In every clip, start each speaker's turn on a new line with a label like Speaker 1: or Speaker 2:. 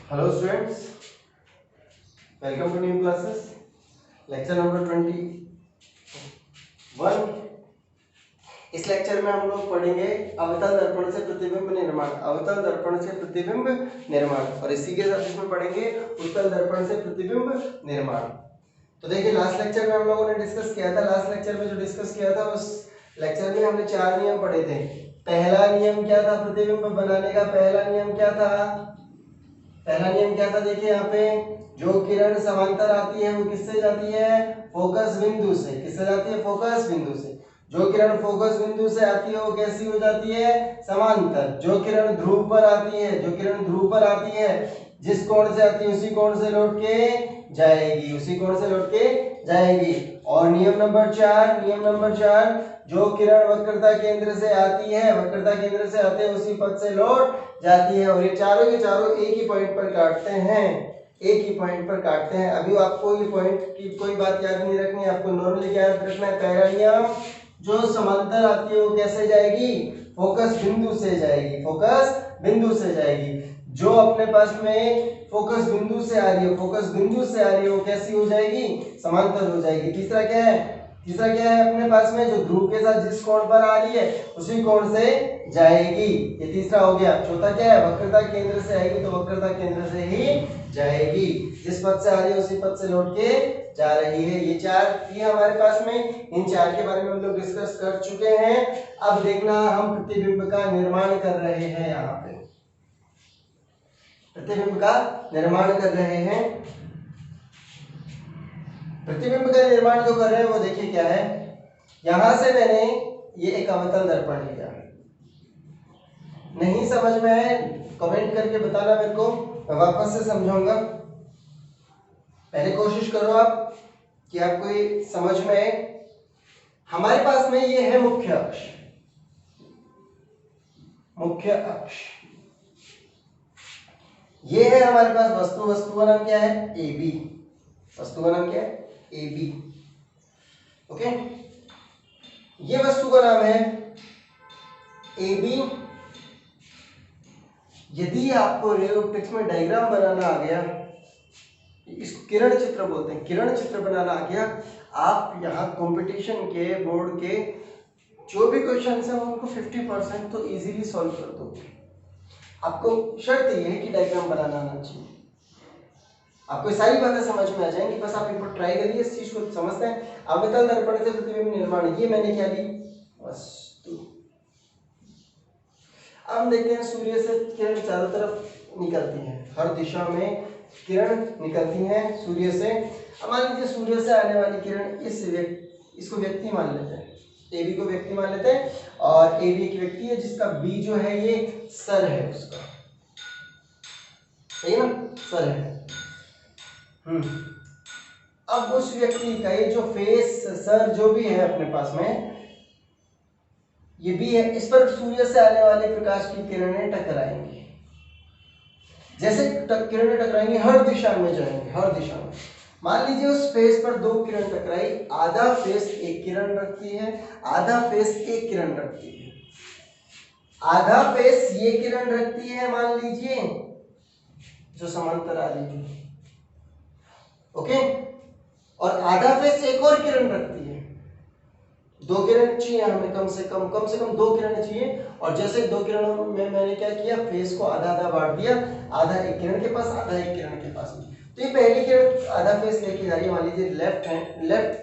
Speaker 1: Hello students, welcome to new classes. Lecture number 21। इस lecture में हम लोग पढ़ेंगे अवतल दर्पण से प्रतिबिंब निर्माण। अवतल दर्पण से प्रतिबिंब निर्माण और इसी के साथ इसमें पढ़ेंगे उत्तल दर्पण से प्रतिबिंब निर्माण। तो देखिए, लास्ट लेक्चर में हम लोगों ने डिस्कस किया था। लास्ट लेक्चर में जो डिस्कस किया था उस लेक्चर में हमने 4 नियम पढ़े थे। पहला नियम क्या था प्रतिबिंब बनाने का? पहला नियम क्या था? देखिए यहाँ पे, जो किरण समांतर आती है वो किससे जाती है? फोकस बिंदु से। किससे जाती है? फोकस बिंदु से। जो किरण फोकस बिंदु से आती है वो कैसी हो जाती है? समांतर। जो किरण ध्रुव पर आती है, जिस कोण से आती है उसी कोण से लौट के जाएगी। और नियम नंबर 4, जो किरण वक्रता केंद्र से आती है, उसी पथ से लौट जाती है। और ये चारों के चारों एक ही पॉइंट पर काटते हैं। अभी आपको ये पॉइंट की कोई बात याद नहीं रखनी है, आपको नॉर्मली क्या याद रखना है? पहला नियम, जो समांतर आती है वो कैसे जाएगी? फोकस बिंदु से जाएगी। जो अपने पास में फोकस बिंदु से आ रही है वो कैसी हो जाएगी? समांतर हो जाएगी। तीसरा क्या है अपने पास में? जो ध्रुव के साथ जिस कोण पर आ रही है उसी कोण से जाएगी। ये तीसरा हो गया। चौथा क्या है? वक्रता केंद्र से आएगी तो वक्रता केंद्र से ही जाएगी। जिस पथ से आ रही है उसी पथ से लौट के जा रही है। ये 4 थी हमारे पास में। इन 4 के बारे में हम लोग डिस्कस कर चुके हैं। अब देखना, हम प्रतिबिंब का निर्माण कर रहे हैं। यहाँ पे प्रतिबिंब का निर्माण कर रहे हैं। प्रतिबिंब का निर्माण जो कर रहे हैं वो देखिए क्या है। यहां से मैंने ये एक अवतल दर्पण लिया। नहीं समझ में आए कमेंट करके बताना मेरे को, मैं वापस से समझाऊंगा। पहले कोशिश करो आप कि आपको ये समझ में आए। हमारे पास में ये है मुख्य अक्ष। ये है हमारे पास वस्तु का नाम क्या है? AB। वस्तु का नाम क्या है? AB। ओके, ये वस्तु का नाम है AB। यदि आपको रे ऑप्टिक्स में डायग्राम बनाना आ गया, इसको किरण चित्र बोलते हैं, किरण चित्र बनाना आ गया, आप यहाँ कंपटीशन के बोर्ड के जो भी क्वेश्चन है उनको 50% तो इजीली सॉल्व कर दोगे। आपको शर्त ये है कि डायग्राम बनाना आना चाहिए। आपको सारी बातें समझ में आ जाएंगी, बस आप एक बार ट्राई करिए, इस चीज को समझते हैं। अवतल दर्पण से प्रतिबिंब निर्माण, ये मैंने क्या ली? वस्तु। अब हम देखते हैं, सूर्य से किरण चारों तरफ निकलती है, हर दिशा में किरण निकलती हैं सूर्य से। अब मान लीजिए सूर्य से आने वाली किरण इसको व्यक्ति मान लेते हैं, AB को व्यक्ति मान लेते हैं, और AB एक व्यक्ति है जिसका B जो है ये सर है उसका, सही ना? सर है। अब उस व्यक्ति का ये जो फेस, सर जो भी है अपने पास में, ये भी है, इस पर सूर्य से आने वाले प्रकाश की किरणें टकराएंगी। जैसे किरणें टकराएंगी हर दिशा में जाएंगे, हर दिशा में। मान लीजिए उस फेस पर 2 किरण टकराई, आधा फेस एक किरण रखती है, आधा फेस एक किरण रखती है। आधा फेस ये किरण रखती है मान लीजिए, जो समांतर आ रही है, ओके, और आधा फेस एक और किरण रखती है। 2 किरण चाहिए हमें, कम से कम 2 किरण चाहिए। और जैसे 2 किरणों में मैंने क्या किया, फेस को आधा आधा बांट दिया, आधा एक किरण के पास, आधा एक किरण के पास में। तो ये पहली किरण आधा फेस लेके जा रही है, मान लीजिए लेफ्ट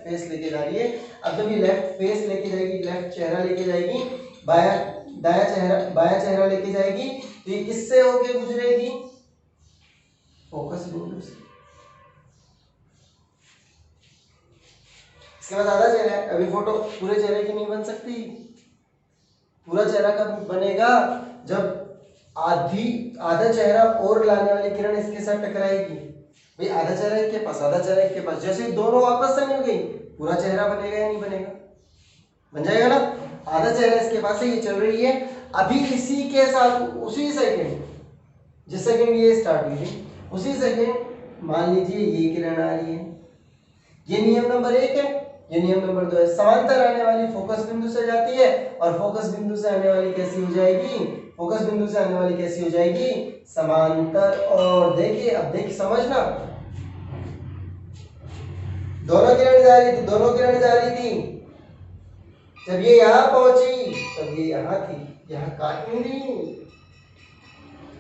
Speaker 1: फेस लेके जा रही है। अब जब ये लेफ्ट फेस लेके जाएगी, लेफ्ट चेहरा लेके जाएगी, बायां चेहरा लेके जाएगी, तो ये किससे होके गुजरेगी? फोकस बिंदु से। इसके बाद आधा चेहरा है, अभी फोटो पूरे चेहरे की नहीं बन सकती। पूरा चेहरा कब बनेगा? जब आधा चेहरा और लाने वाली किरण इसके साथ टकराएगी। भाई आधा चेहरा इसके पास, आधा चेहरा इसके पास, जैसे दोनों वापस से मिल गई, पूरा चेहरा बनेगा या नहीं बनेगा? बन जाएगा ना। आधा चेहरा इसके पास है, ये चल रही है, अभी इसी के साथ उसी सेकंड, जिस सेकंड ये स्टार्ट हुई थी, उसी सेकंड मान लीजिए ये किरण आ रही है। ये नियम नंबर 1 है, ये नियम नंबर 2 है। समांतर आने वाली फोकस बिंदु से जाती है और फोकस बिंदु से आने वाली कैसी हो जाएगी? फोकस बिंदु से आने वाली कैसी हो जाएगी, समांतर। और देखिए अब देखिए समझना, दोनों किरण जा रही थी, दोनों किरण जा रही थी, जब ये यहां पहुंची तब ये यहां थी, यहां काट नहीं रही,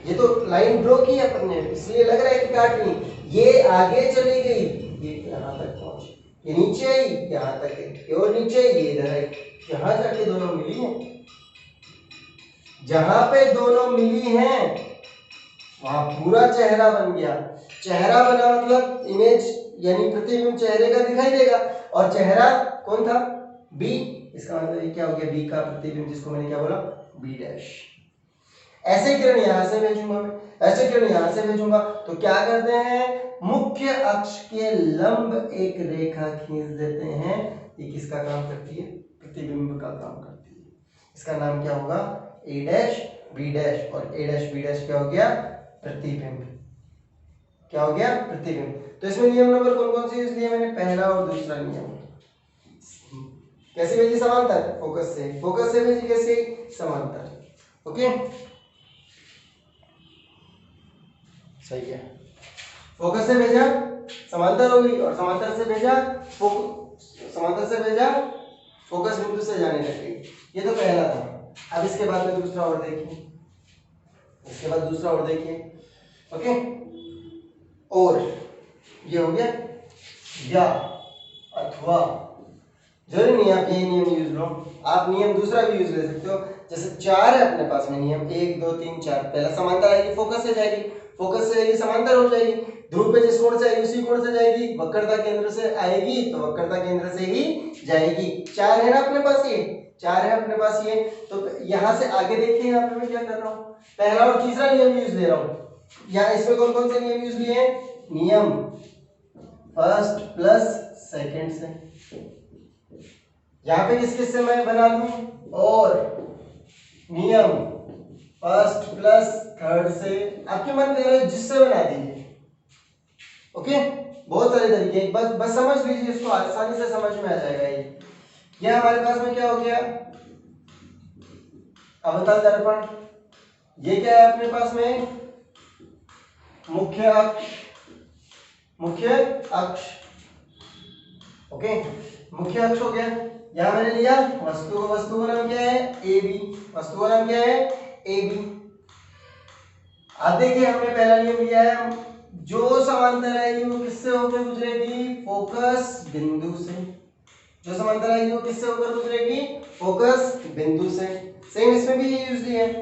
Speaker 1: ये तो लाइन ड्रॉ की है अपन ने इसलिए लग रहा है कि काट नहीं, ये आगे चली गई, ये यहां तक पहुंची, ये नीचे आई यहां तक है, ये और नीचे आई ये इधर आई, यहां जाके दोनों मिली हैं। जहां पे दोनों मिली हैं वहां पूरा चेहरा बन गया। चेहरा बना मतलब इमेज यानी प्रतिबिंब चेहरे का दिखाई देगा, और चेहरा कौन था, बी, इसका मतलब ये क्या हो गया, बी का प्रतिबिंब, जिसको मैंने क्या बोला, बी डैश। ऐसे किरण यहां से भेजूंगा मैं, ऐसे किरण यहां से भेजूंगा, तो क्या करते हैं, मुख्य अक्ष के लंब एक रेखा खींच देते हैं। ये किसका काम करती है, प्रतिबिंब का काम करती है। इसका नाम क्या होगा, ए डैश बी डैश, और ए डैश बी डैश क्या हो गया, प्रतिबिंब। क्या हो गया, प्रतिबिंब। तो इसमें नियम नंबर कौन कौन से यूज किए मैंने, पहला और दूसरा नियम। कैसे भेजी, समांतर, फोकस से भेजी, कैसे, समांतर। ओके सही है, फोकस से भेजा समांतर होगी, और समांतर से भेजा फोकस बिंदु से जाने लग गई। ये तो पहला था। अब इसके बाद में दूसरा और देखिए, इसके बाद दूसरा और देखिए। ओके, और ये हो गया, या अथवा, जरूरी नहीं आप यही नियम यूज लो, आप नियम दूसरा भी यूज ले सकते हो। जैसे 4 है अपने पास में नियम, 1 2 3 4, पहला समांतर आएगी, फोकस से जाएगी, फोकस से जाएगी समांतर हो जाएगी, ध्रुव पे जिस कोण से आएगी उसी कोण से जाएगी, वक्रता केंद्र से आएगी तो वक्रता केंद्र से ही जाएगी। 4 है ना अपने पास, ये 4 है अपने पास ये। तो यहां से आगे देखिए, यहाँ पे मैं क्या कर रहा हूँ, पहला और तीसरा नियम यूज ले रहा हूँ। यहाँ इसमें कौन कौन से नियम यूज लिए हैं, नियम फर्स्ट प्लस सेकंड से। यहां पे किस किस से मैं बना लूं, और नियम फर्स्ट प्लस थर्ड से, आपके मन कर रहे जिससे बना दीजिए। ओके, बहुत सारे तरीके, बस समझ लीजिए इसको, आसानी से समझ में आ जाएगा। ये हमारे पास में क्या हो गया, अवतल दर्पण। ये क्या है अपने पास में, मुख्य अक्ष। ओके, मुख्य अक्ष हो गया। यहां मैंने लिया वस्तु का नाम क्या है, ए बी, वस्तु का नाम क्या है, ए बी। अब देखिए हमने पहला नियम लिया है, जो समांतर आएगी वो किससे होकर गुजरेगी, फोकस बिंदु से। जो समांतर आएगी वो किससे होकर गुजरेगी, फोकस बिंदु से। सेम इसमें भी ये यूज लिया है,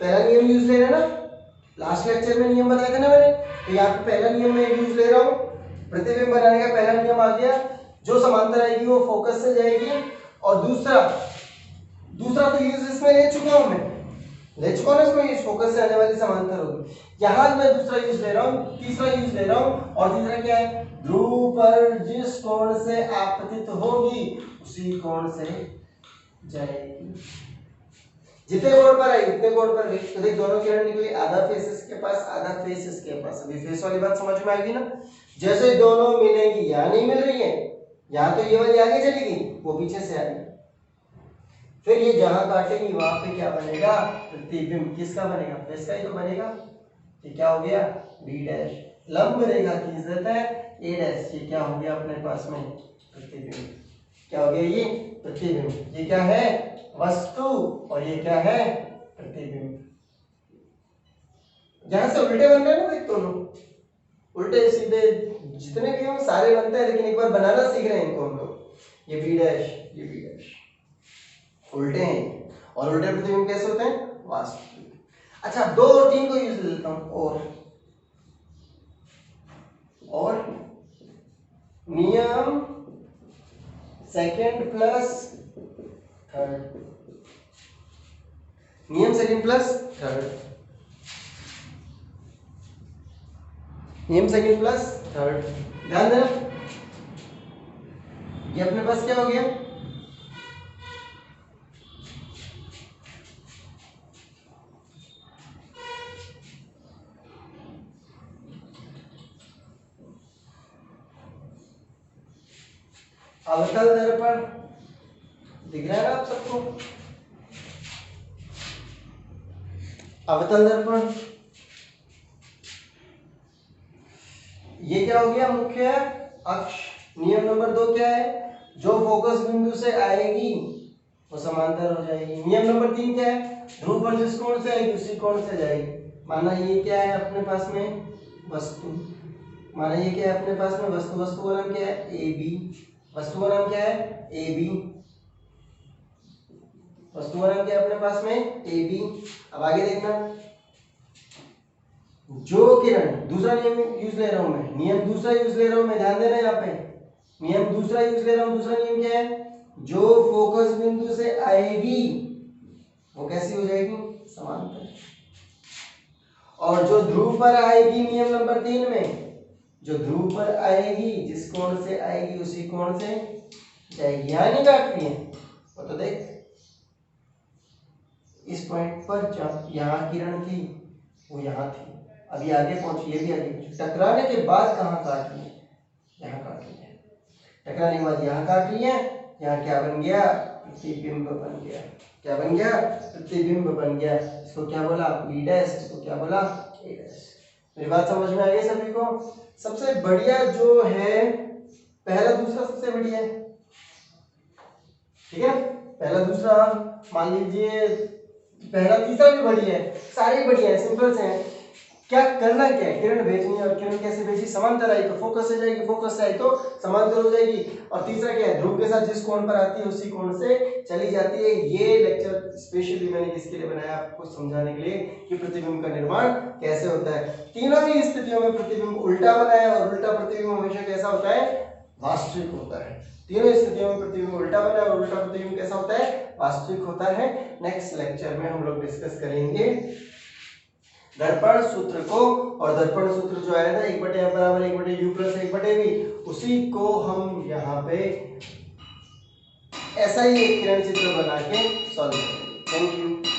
Speaker 1: पहला नियम यूज ले रहे हैं ना, लास्ट लेक्चर में नियम बताया था ना मैंने, तो यहाँ पे पहला नियम मैं यूज ले रहा हूँ। प्रतिबिंब बनाने का पहला नियम आ गया, जो समांतर आएगी वो फोकस से जाएगी, और दूसरा तो यूज इसमें ले चुका हूं मैं, इसमें फोकस से आने वाली समांतर होगी। यहां मैं दूसरा यूज ले रहा हूं, तीसरा यूज ले रहा हूं, और तीसरा क्या है, ध्रुव पर जिस कोण से आपतित होगी उसी कोण से जाएगी। जितने कोण पर आई उतने कोण पर गई। तो देख दोनों किरण निकली, आधा फेस इसके पास, आधा फेस इसके पास। अभी फेस वाली बात समझ में आएगी ना, जैसे दोनों मिलेंगी, यहां नहीं मिल रही है, यहां तो ये वाली आगे चलेगी, वो पीछे से आएगी, फिर ये जहां काटेंगी वहां पे क्या बनेगा, प्रतिबिंब। किसका बनेगा, फेस का ही तो बनेगा। ये क्या हो गया, बी डैश, लंब रेखा खींच देता है, ए डैश। ये क्या हो गया अपने पास में, प्रतिबिंब। क्या हो गया, ये प्रतिबिंब। ये क्या है, वस्तु, और ये क्या है, प्रतिबिंब। यहां से उल्टे बन रहे हैं ना, देख दोनों उल्टे सीधे जितने भी हो सारे बनते हैं, लेकिन एक बार बनाना सीख रहे हैं इनको हम लोग। ये बी डैश, ये बी डैश, उल्टे हैं। और उल्टे प्रतिबिंब कैसे होते हैं, वास्तविक। अच्छा, 2 और 3 को यूज ले लेता हूं, और नियम सेकंड प्लस थर्ड, नियम सेकंड प्लस थर्ड, नियम सेकंड प्लस थर्ड। ध्यान देना, ये अपने पास क्या हो गया, अवतल दर्पण। दिख रहा है ना आप सबको, अवतल दर्पण, ये क्या हो गया मुख्य अक्ष। नियम नंबर 2 क्या है, जो फोकस बिंदु से आएगी वो समांतर हो जाएगी। नियम नंबर 3 क्या है, ध्रुव पर जिस कोण से आएगी उसी कोण से जाएगी। माना ये क्या है अपने पास में वस्तु, माना ये क्या है अपने पास में वस्तु, वस्तु का नाम क्या है ए बी, वस्तु का नाम क्या है ए बी, वस्तु का नाम क्या है अपने पास में ए बी। अब आगे देखना, जो किरण, दूसरा नियम यूज ले रहा हूं मैं, नियम दूसरा यूज ले रहा हूं मैं, ध्यान देना यहाँ पे, नियम दूसरा यूज ले रहा हूं। दूसरा नियम क्या है, जो फोकस बिंदु से आएगी वो कैसी हो जाएगी समांतर, और जो ध्रुव पर आएगी नियम नंबर 3 में, जो ध्रुव पर आएगी जिस कोण से आएगी उसी कोण से जाएगी। यहां नहीं काट रही है वो, तो देख इस पॉइंट पर जब यहाँ किरण थी वो यहाँ थी, अभी आगे पहुंची, ये भी आगे पहुंची, टकराने के बाद कहाँ काट रही है, यहाँ काट रही है, टकराने के बाद यहाँ काट रही है। यहाँ क्या बन गया, प्रतिबिंब बन गया। क्या बन गया, प्रतिबिंब बन गया। इसको क्या बोला बी डैश, इसको क्या बोला ए डैश। मेरी बात समझ में आ गई सभी को। सबसे बढ़िया जो है पहला दूसरा सबसे बढ़िया है, ठीक है, पहला दूसरा मान लीजिए, पहला तीसरा भी बढ़िया है, सारे ही बढ़िया है, सिंपल से हैं। क्या करना क्या है, किरण भेजनी है, और किरण कैसे भेजी, समांतर आई तो फोकस से जाएगी, फोकस से आई तो समांतर हो जाएगी। और तीसरा क्या है, ध्रुव के साथ जिस कोण पर आती है उसी कोण से चली जाती है। ये लेक्चर स्पेशली मैंने किसके लिए बनाया, आपको समझाने के लिए कि प्रतिबिंब का निर्माण कैसे होता है। तीनों ही स्थितियों में प्रतिबिंब उल्टा बना है, और उल्टा प्रतिबिंब हमेशा कैसा होता है, वास्तविक होता है। तीनों स्थितियों में प्रतिबिंब उल्टा बना है और उल्टा प्रतिबिंब कैसा होता है, वास्तविक होता है। नेक्स्ट लेक्चर में हम लोग डिस्कस करेंगे दर्पण सूत्र को, और दर्पण सूत्र जो आया था 1/f बराबर 1/u प्लस 1/v, उसी को हम यहाँ पे ऐसा ही एक किरण चित्र बना के सॉल्व करेंगे। Thank you.